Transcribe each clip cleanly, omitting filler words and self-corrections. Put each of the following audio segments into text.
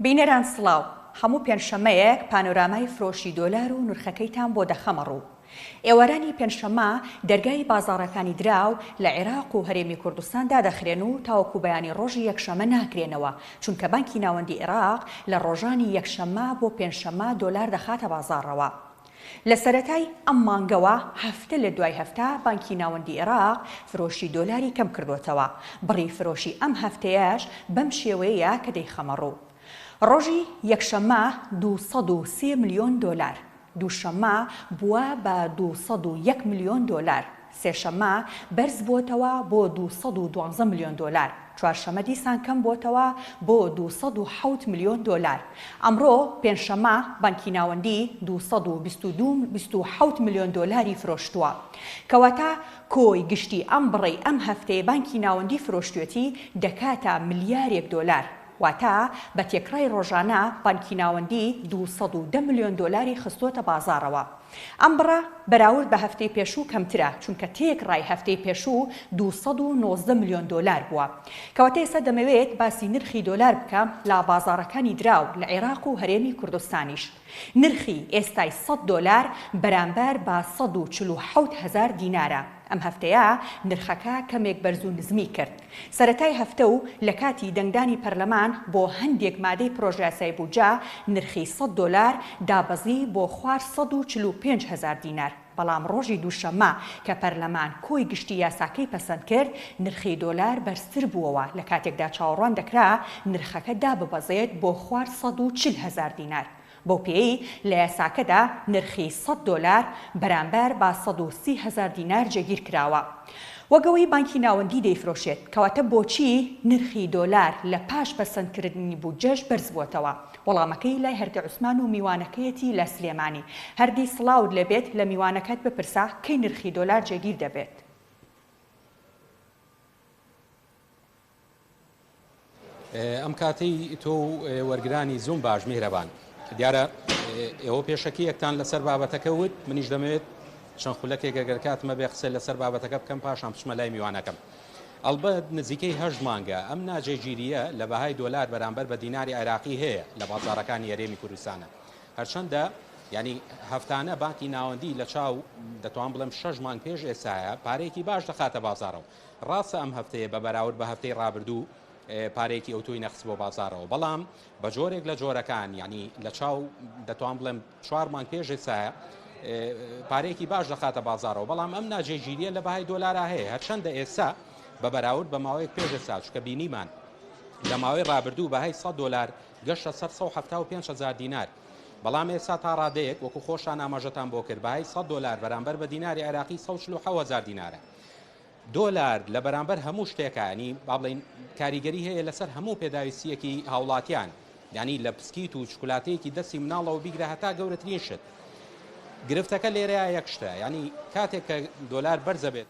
بینەران سڵاو، هەموو پێنجشەمەیەک پانۆرامای فرۆشی دۆلار و نرخەکەیتان بۆ دەخەمەڕوو. ئێوارانی پێنجشەمە دەرگای بازاڕەکانی دراو لە عێراق و هەرێمی کوردستان دادەخرێن و تاوەکو بەیانی ڕۆژی یەکشەمە ناکرێنەوە، چونکە بانکی ناوەندی عێراق لە ڕۆژانی یەکشەمە بۆ پێنجشەمە دۆلار دەخاتە بازاڕەوە. لە سەرەتای ئەم مانگەوە هەفتە لە دوای هەفتە بانکی ناوەندی عێراق فرۆشی دۆلاری کەم کردوتەوە. بڕی فرۆشی ئەم هەفتەیەش بەم شێوەیە کە دەیخەمەڕوو. ڕۆژی یەکشەمە 230 ملیۆن دۆلار، دووشەمە بووە بە 201 ملیۆن دۆلار، سێشەمە بەرز بووتەوە بۆ 212 ملیۆن دۆلار، چوارشەمە دیسان کەم بووتەوە بۆ 207 ملیۆن دۆلار. ئەمڕۆ پێنجشەمە بانکی ناوەندی 227 ملیۆن دۆلاری فرۆشتووە، کەواتە کۆی گشتی ئەم بڕی ئەم هەفتەیە بانکی ناوەندی فرۆشتوێتی دەکاتە ملیارێک دۆلار، واتە بە تێکڕای ڕۆژانە بانکی ناوەندی 210 ملیۆن دۆلاری خستووەتە بازاڕەوە. ئەم بڕە بەراورد بە هەفتەی پێشوو کەمترە، چونکە تێکڕای هەفتەی پێشوو 219 ملیۆن دۆلار بووە. کەواتە ئێستا دەمەوێت باسی نرخی دۆلار بکەم لە بازاڕەکانی دراو لە عێراق و هەرێمی کوردستانیش. نرخی ئێستای 100 دۆلار بەرامبەر بە 147,000 دینارە. ئەم هەفتەیە نرخەکە کەمێک بەرز و نزمی کرد. سەرەتای هەفتە و لە کاتی دەنگدانی پەرلەمان بۆ هەندێک مادەی پرۆژە یاسای بوجە نرخی 100 دۆلار دابەزی بۆ خوار 145,000 دینار. بەڵام ڕۆژی دووشەمە کە پەرلەمان کۆی گشتی یاساکەی پەسەند کرد، نرخی دۆلار بەرزتر بووەوە، لە کاتێکدا چاوەڕوان دەکرا نرخەکە داببەزێت بۆ خوار 140,000 دینار. بۆ پێی لە یاساکەدا نرخی 100 دۆلار بەرامبەر بە 130,000 دینار جێگیر کراوە. وەگەوەی بانکی ناوەندی دەیفرۆشێت، کەواتە بۆچی نرخی دۆلار لە پاش پەسەندکردنی بوجەش بەرز بووتەوە؟ وەڵامەکەی لای هەردە عوسمان و میوانەکەیەتی لە سلێمانی. هەردی سڵاوت لەبێت لە میوانەکەت بپرسا کەی نرخی دۆلار جێگیر دەبێت. ئەم کاتەی تۆ وەرگرانی زوم باش میهرەبان. دیارە ئێوە پێشەکی یەکتان لەسەر بابەتەکە وت، منیش دەمەوێت چەند خولەکێک ئەگەر کاتمە بێ قسە لەسەر بابەتەکە بکەم پاشان بچمە لای میوانەکەم. ئەڵبەت نزیکەی 8 مانگە ئەم ناجێگیریە لە بەهای دۆلار بەرامبەر بە دیناری عێراقی هەیە لە بازاڕەکانی هەرێمی کوردستانە. هەرچەندە ینی هەفتانە بانکی ناوەندی لە چاو دەتوان بڵێم 6 مانگ پێش ئێسایە پارێکی باش دەخاتە بازاڕەوە. ڕاستە ئەم هەفتەیە بە بەراورد بە هەفتەی ڕابردوو پارێکی ئۆتۆی نەخس بۆ بازارەوە، بەڵام بە جۆرێک لە جۆرەکان ینی لە چاو دەتوان بڵێم 4 مانگ پێش ئێسایە پارێکی باش دەخاتە بازارەوە، بەڵام ئەم ناجێگیریە لە بەهای دۆلارە هەیە. هەرچەندە ئێستا بە بەراورد بە ماوەیەک پێش ئێستا چکە بینیمان لە ماوەی ڕابردوو بەهای 100 دۆلار گەشتە 175,000 دینار، بەڵام ئێستا تا ڕادەیەک وەکو خۆشان ئاماژەتان بۆ کرد بەهای 100 دۆلار بەرامبەر بە دیناری عێراقی 147,000 دینارە. دۆلار لە بەرامبەر هەموو شتێکانی با بڵین کاریگەری هەیە لەسەر هەموو پێداویستیەکی هاوڵاتیان، ینی لە پسکیت و چکولاتەیەکی دەستی مناڵەوە بیگرە هەتا گەورەترین شت. گرفتەکە لێرەیە یەک شتە، ینی کاتێک کە دۆلار بەرزە بێت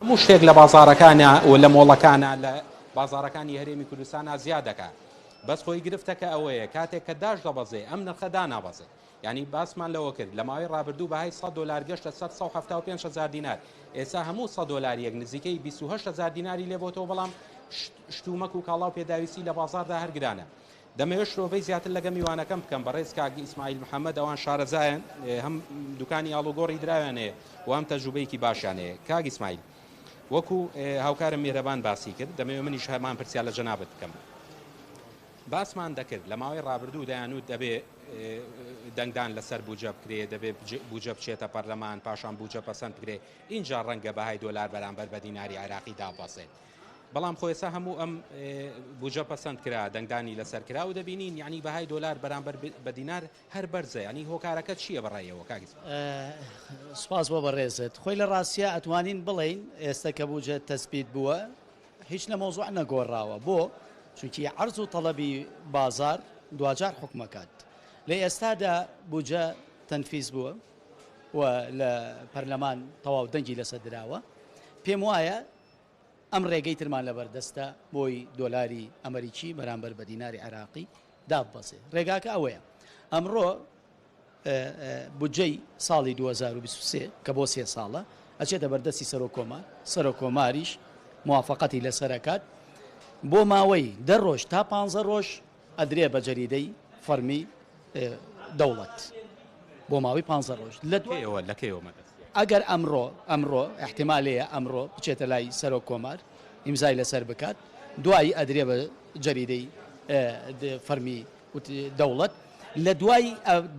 هەموو شتێک لە بازاڕەکانە و لە مۆڵەکانە لە بازاڕەکانی هەرێمی کوردستانە زیاد دەکات. بەس خۆی گرفتەکە ئەوەیە کاتێک کە داش دەبەزێ ئەم نرخە دانابەزێت. ینی باسمان لەوە کرد لە ماوەی ڕابردوو بەهای 100 دۆلار گەشتە 175,000 دینار، ئێستا هەموو 100 دۆلاریەک نزیکەی 28,000 دیناری لێبۆتەوە، بەڵام شتومەک و کاڵاو پێداویستی لە بازاردا هەرگرانە. دەمەوێت شرۆڤەی زیاتر لەگە میوانەکەم بکەم بەڕێز کاگی ئیسماعیل محەممەد، ئەوان شارەزایەن، هەم دوکانی ئاڵوگۆڕی دراوێنێ و هەم تەجروبەیەکی باشیانەیە. کاگی ئیسماعیل، وەکو هاوکارم میهرەبان باسی کرد، دەمەوێت منیش هەمان پرسیار لە جەنابەت بکەم. باسمان دەکرد لە ماوەی ڕابردوو دەیانوت دەبێ دەنگدان لەسەر بوجە بکرێ، دەبێت بوجە بچێتە پەرلەمان، پاشان بوجە پەسەند بکرێ، اینجا ڕەنگە بەهای دۆلار بەرامبەر بە دیناری عێراقی دابەزێت. بەڵام خۆ ئێستا هەموو ئەم بوجە پەسەند کرا، دەنگدانی لەسەر کرا و دەبینین یعنی بەهای دۆلار بەرامبەر بە دینار هەر بەرزە. ینی هۆکارەکە چییە بەڕێیەوە کاگیز؟ سپاس بۆ بەڕێزت. خۆی لە ڕاستیە ئەتوانین بڵین ئێستا کە بوجە تەسبیت بووە هیچ لە مۆزوع نەگۆڕاوە، بۆ چونکی عەرز و تەڵەبی بازار دوجار حکومەکات. لە ئێستادا بوجە تەنفیز بووە و لە پەرلەمان تەواو دەنگی لەسەر دراوە. پێم وایە ئەم ڕێگەی ترمان لەبەردەستە بۆی دۆلاری ئەمریکی بەرامبەر بە دیناری عێراقی دابەزێ. ڕێگاکە ئەوەیە ئەمڕۆ بودجەی ساڵی 2023 کە بۆ 3 ساڵە ئەچێتە بەردەستی سەرۆکۆماریش موافقەتی لەسەرەکات بۆ ماوەی 10 ڕۆژ تا 15 ڕۆژ ئەدرێ بە جەریدەی فەرمی دەوڵەت بۆ ماوەی 15 ڕۆژ لە دوێەوە لەکەیەوە مەدەست ئەگەر ئەمڕۆ احتیمالەیە ئەمڕۆ بچێتە لای سەرۆک کۆمار ئیمزای لەسەر بکات دوایی ئەدرێ بە جەریدەی فەرمی دەوڵەت لە دوای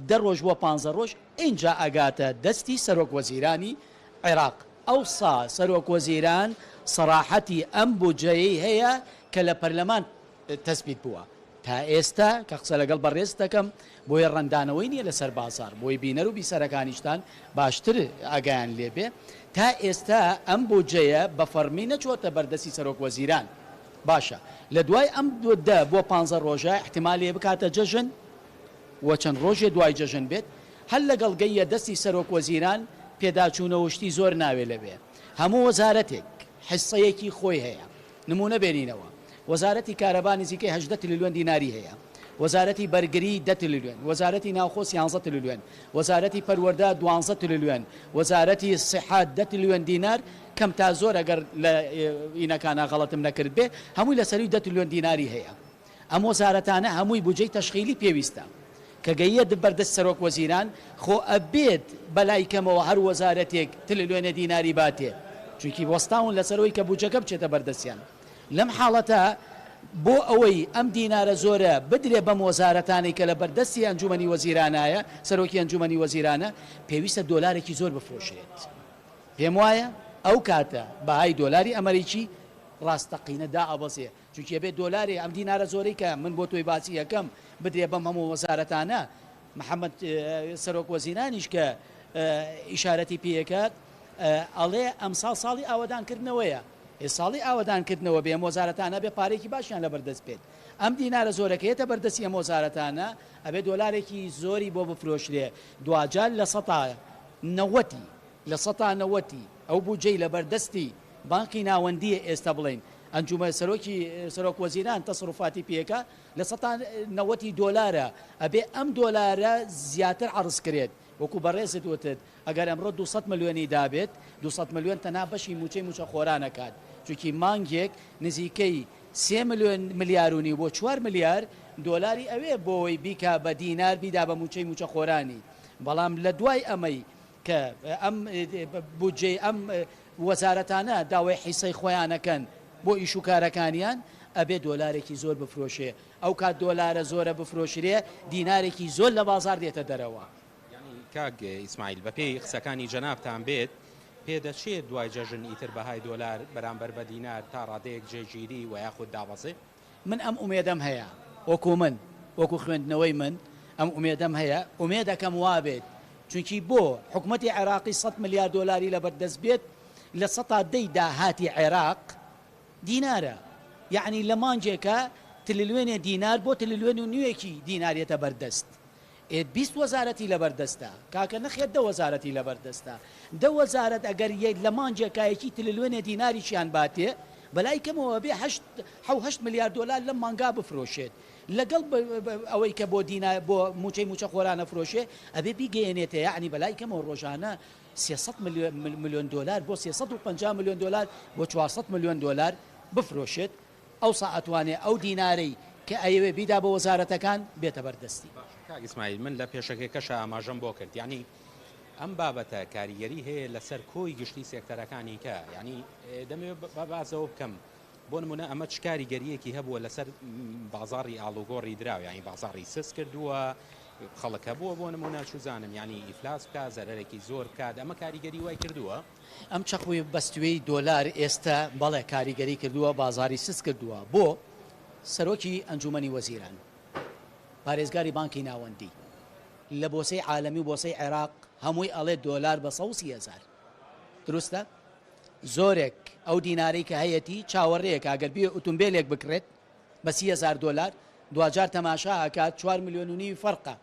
10 ڕۆژ بۆ 15 ڕۆژ اینجا ئەگاتە دەستی سەرۆک وەزیرانی عێراق ئەوسا سەرۆک وەزیران سەراحەتی ئەم بودجەیەی هەیە کە لە پەرلەمان تەسبیت بووە تا ئێستا کە قسە لەگەڵ بەڕێز دەکەم بۆی ڕەندانەوەی نییە لەسەر بازار بۆی بینەر و بیسەرەکانیشتان باشتر ئاگایان لێبێ تا ئێستا ئەم بودجەیە بە فەرمی نەچۆتە بەردەستی سەرۆک وەزیران باشە لە دوای ئەم بۆ 15 ڕۆژە احتیمالێ بکاتە جەژن و چەند ڕۆژێ دوای جەژن بێت هەر لەگەڵ گەیە دەستی سەرۆک وەزیران پێداچوونەوەشتی زۆر ناوێ لەبێ هەموو وەزارەتێک حیسەیەکی خۆی هەیە نمونە بێنینەوە وەزارەتی کارەبا نزیکەی 18 تریلیۆن دیناری هەیە وەزارەتی بەرگری 10 تریلیۆن وەزارەتی ناوخۆ 13 تریلیۆن وەزارەتی پەروەردە 12 تریلیۆن وەزارەتی سیحات 10 تریلیۆن دینار کەم تا زۆر ئەگەر لە ئینەکانە غەڵەتم نەکرد بێ هەمووی لەسەری 10 تریلیۆن دیناری هەیە ئەم وەزارەتانە هەمووی بودجەی تەشخیلی پێویستە کە گەیە بەردەست سەرۆک وەزیران خۆ ئەبێت بەلای کەمەوە هەر وەزارەتێک تریلیۆنە دیناری باتێ چونکی وەستاون لەسەرەوەی کە بودجەکە بچێتە بەردەستیان لەم حاڵەتە بۆ ئەوەی ئەم دینارە زۆرە بدرێ بەم وەزارەتانی کە لە بەردەستی ئەنجومەنی وەزیرانایە سەرۆکی ئەنجومەنی وەزیرانە پێویستە دۆلارێکی زۆر بفرۆشرێت پێم وایە ئەو کاتە بەهای دۆلاری ئەمریکی ڕاستەقینە دائەبەزێ چونکی بێت دۆلاری ئەم دینارە زۆرەی کە من بۆ تۆی باسی یەکەم بدرێ بەم هەموو وەزارەتانە محەممەد سەرۆک وەزیرانیش کە ئیشارەتی پێەکات ئەڵێ ئەمساڵ ساڵی ئاوەدانکردنەوەیە ساڵی ئاوەدانکردنەوە بێ مۆزارەتانە بێ پارێکی باشیان لە بەردەست بێت ئەم دینارە زۆرەکەیێتە بەردەستی ئەم مۆزارەتانە ئەبێ دۆلارێکی زۆری بۆ بفرۆشرێ دوجار لە 90 ئەو بودجەی لە بەردەستی بانکی ناوەندیە ئێستا بڵین ئەنجومە سەرۆک وەزیران تەسەڕوفاتی پێکە لە 90 دۆلارە ئەبێ ئەم دۆلارە زیاتر عرضکرێت وەکو بەڕێزت وتت ئەگەر ئەمڕۆ 200 ملیۆنی دابێت 200 ملیۆن تەنها بەشی موچەی موچە خۆرانەکات چونکی مانگێک نزیکەی 3 ملیارونی بۆ 4 ملیار دۆلاری ئەوێ بۆی بیکا بە دینار بیدا بە موچەی موچە خۆرانی بەڵام لە دوای ئەمەی کە ئەم بودجەی ئەم وەزارەتانە داوای حیسەی خۆیانەکەن بۆ ئیشوکارەکانیان ئەبێ دۆلارێکی زۆر بفرۆشێ ئەو کات دۆلارە زۆرە بفرۆشرێ دینارێکی زۆر لە بازار دێتە دەرەوە کاک ئیسماعیل بە پێی قسەکانی جەنابتان بێت پێدەچێت دوای جەژن ئیتر بەهای دۆلار بەرامبەر بە دینار تا ڕادەیەک جێگیری و یاخود دابەزێ من ئەم ئومێدەم هەیە وەکو خوێندنەوەی من ئەم ئومێدەم هەیە ئومێدەکەم وابێت چونکی بۆ حکوومەتی عێراقی 100 ملیار دۆلاری لە بەردەست بێت لە 100 داهاتی عێراق دینارە یعنی لە مانجێکە تریلیۆنێ دینار بۆ تریلیۆن و نیوێکی دینارێتە بەردەست 20 وەزارەتی لە بەردەستە کاکە نەخێت 10 وەزارەتی لە بەردەستە 10 وەزارەت ئەگەر لە مانجێکایەکی تریلیۆنێ دیناریشیان باتێ بەلای کەمەوە بێ 8 ملیار دۆلار لەم مانگا بفرۆشێت لەگەڵ ئەوەی کە بۆ موچەی موچە خۆرانە فرۆشێ ئەبێ بیگەێنێتە یعنی بەلای کەمەوە ڕۆژانە 300 ملیۆن دۆلار بۆ 350 ملیۆن دۆلار بۆ 400 ملیۆن دۆلار بفرۆشێت ئەوسا ئەتوانێ ئەو دینارەی کە ئەوێ بیدا بە وەزارەتەکان بێتە بەردەستی کاک ئیسماعیل من لە پێشەکەکەش ئاماژەم بۆ کرد یعنی ئەم بابەتە کاریگەری هەیە لەسەر کۆی گشتی سێکتەرەکانی کە ینی دەمەوێت بازەوە بکەم بۆ نمونە ئەمە چ کاریگەریەکی هەبووە لەسەر بازاڕی ئاڵوگۆڕی دراوە ینی بازاڕی سس کردووە خەڵکە بووە بۆ نمونە چوزانم ینی ئیفلاس بکە زەرەرێکی زۆر بکات ئەمە کاریگەری وای کردووە ئەم چەقوی بەستوی دۆلار ئێستا بەڵێ کاریگەری کردووە بازاری سس کردووە بۆ سەرۆکی ئەنجومەنی وەزیران پارێزگاری بانکی ناوەندی لە بۆسەی عالەمی و بۆسەی عێراق هەمووی ئەڵێ دۆلار بە 130,000 دروستە زۆرێک ئەو دینارەی کە هەیەی چاوەڕێک ئەگەر بێ ئۆتۆمبیلێک بکرێت بە 30,000 دۆلار دوجار تەماشا ئەکات 4 ملیۆن و نیوی فەرقە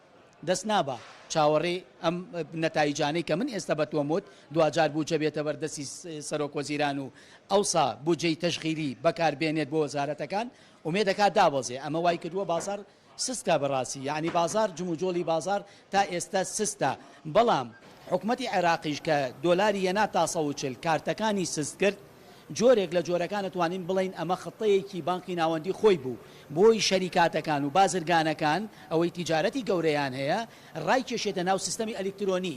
دەست نابە چاوەڕێ ئەم نەتایجانەی کە من ئێستا بە تۆموت دوجار بووجە بێتە بەردەستی سەرۆک وەزیران و ئەوسا بودجەی تەشغیلی بەکاربێنێت بۆ وەزارەتەکان ئومێدەکات دابەزێ ئەمە وای کردووە بازار سستە بەڕاستی یعنی بازار جموجۆلی بازار تا ئێستا سستە بەڵام حکوومەتی عێراقیش کە دۆلاری هێنا تا 140 کارتەکانی سست کرد جۆرێک لە جۆرەکان توانین بڵین ئەمە خەتەیەکی بانکی ناوەندی خۆی بوو بۆی شەریکاتەکان و بازرگانەکان ئەوەی تیجارەتی گەورەیان هەیە ڕای کێشێتە ناو سیستەمی ئەلکترۆنی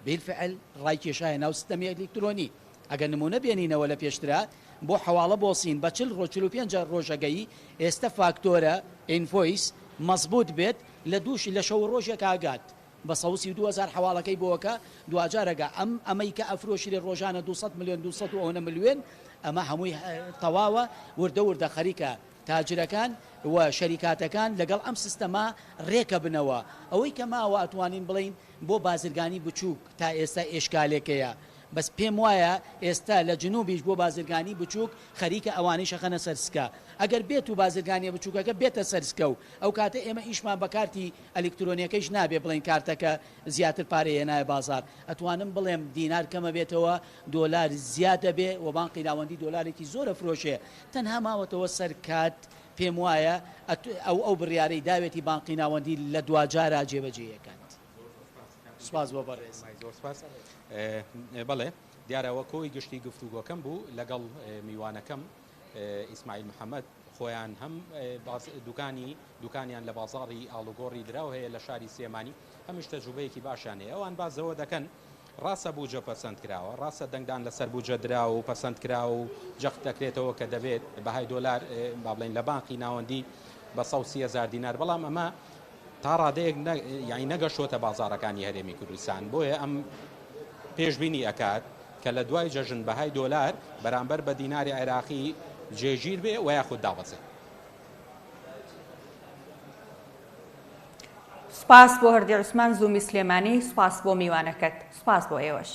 بالفعل ڕای کێشایە ناو سیستەمی ئەلکترۆنی ئەگەر نمونە بێنینەوە لە پێشترا بۆ حواڵە بۆسین بە 45 ڕۆژەگەی ئێستا فاکتۆرە ئینفۆیس مەزبوط بێت لە دووشی لە شەو ڕۆژێک ئاگات بە 2000 حواڵەکەی بۆکە دوجارەگە ئەمەی کە ئەفرۆشی لە ڕۆژانە 200 میلیۆن 200 ملیۆن ئەمە هەمووی تەواوە وردە خەریکە تاجرەکان و شەریکاتەکان لەگەڵ ئەم سیستەما ڕێکە بنەوە ئەوەی کە ماوە ئەتوانین بڵین بۆ بازرگانی بچووک تا ئێستا ئێشکالێکەیە بەس پێم وایە ئێستا لە جنوبیش بۆ بازرگانی بچووک خەریکە ئەوانەی شەخەنە سەرسکە ئەگەر بێت و بازرگانی بچووکەکە بێتە سەرسکە و ئەو کاتە ئێمە ئیشمان بە کارتی ئەلکترۆنیەکەیش نابێ بڵین کارتەکە زیاتر پارەیە نایە بازار ئەتوانم بڵێم دینار کەمە بێتەوە دۆلار زیادە بێ و بانقی ناوەندی دۆلارێکی زۆرە فرۆشێ تەنها ماوەتەوە سەرکات پێم وایە ئەو بڕیارەی داوێتی بانقی ناوەندی لە دوجارە جێبەجێیەکات. سپاس بۆ بەڕێز. بەڵێ دیارەوە کۆی گشتی گفتوگۆکەم بوو لەگەڵ میوانەکەم ئیسماعیل محەممەد خۆیان هەم دوکانیان لە بازاڕی ئاڵوگۆڕی دراو هەیە لە شاری سێمانی هەمیش تەجروبەیەکی باشیان هەیە ئەوان بازەوە دەکەن ڕاستە بوجە پەسەند کراوە ڕاستە دەنگدان لەسەر بوجە درا و پەسەند کرا و جەخت دەکرێتەوە کە دەبێت بەهای دۆلار با بڵین لە بانقی ناوەندی بە 130,000 دینار بەڵام ئەمە تا ڕادەیەک یعنی نەگەشتۆتە بازاڕەکانی هەرێمی کوردستان بۆیە ئەم پێشبینی ئەکات کە لە دوای جەژن بەهای دۆلار بەرامبەر بە دیناری عێراقی جێگیر بێ و یاخود دابەزێت. سپاس بۆ هەردی عوسمان زومی سلێمانی سپاس بۆ میوانەکەت سپاس بۆ ئێوەش.